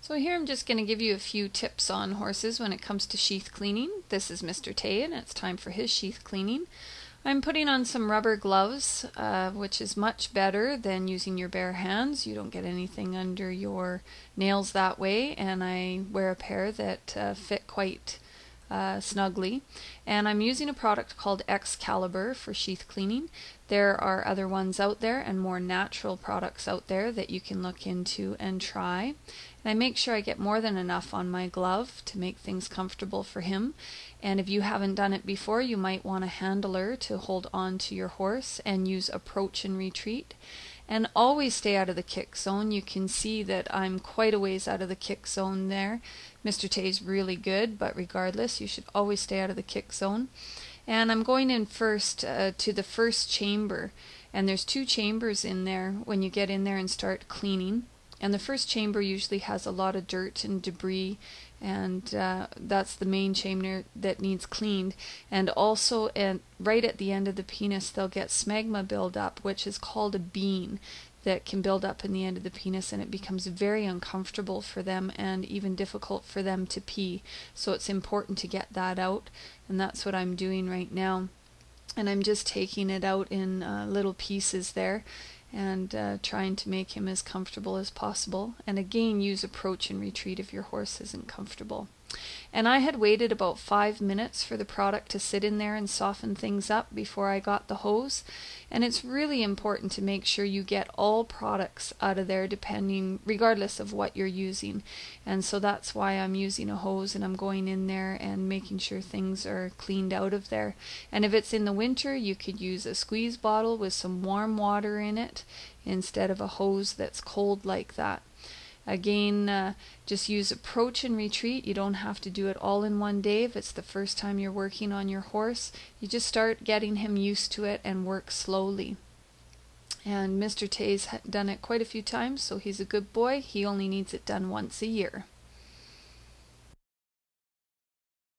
So here I'm just going to give you a few tips on horses when it comes to sheath cleaning. This is Mr. Tay and it's time for his sheath cleaning. I'm putting on some rubber gloves, which is much better than using your bare hands. You don't get anything under your nails that way, and I wear a pair that fit quite snugly. And I'm using a product called Excalibur for sheath cleaning. There are other ones out there and more natural products out there that you can look into and try. And I make sure I get more than enough on my glove to make things comfortable for him. And if you haven't done it before, you might want a handler to hold on to your horse and use approach and retreat. And always stay out of the kick zone. You can see that I'm quite a ways out of the kick zone there. Mr. Tay's really good, but regardless, you should always stay out of the kick zone. And I'm going in first to the first chamber. And there's 2 chambers in there when you get in there and start cleaning. And the first chamber usually has a lot of dirt and debris, and that's the main chamber that needs cleaned. And also right at the end of the penis they'll get smegma buildup, which is called a bean, that can build up in the end of the penis, and it becomes very uncomfortable for them and even difficult for them to pee. So it's important to get that out, and that's what I'm doing right now. And I'm just taking it out in little pieces there and trying to make him as comfortable as possible. And again, use approach and retreat if your horse isn't comfortable. And I had waited about 5 minutes for the product to sit in there and soften things up before I got the hose. And it's really important to make sure you get all products out of there, regardless of what you're using. And so that's why I'm using a hose, and I'm going in there and making sure things are cleaned out of there. And if it's in the winter, you could use a squeeze bottle with some warm water in it instead of a hose that's cold like that. Again, just use approach and retreat. You don't have to do it all in one day. If it's the first time you're working on your horse, you just start getting him used to it and work slowly. And Mr. Tay's done it quite a few times, so he's a good boy. He only needs it done once a year.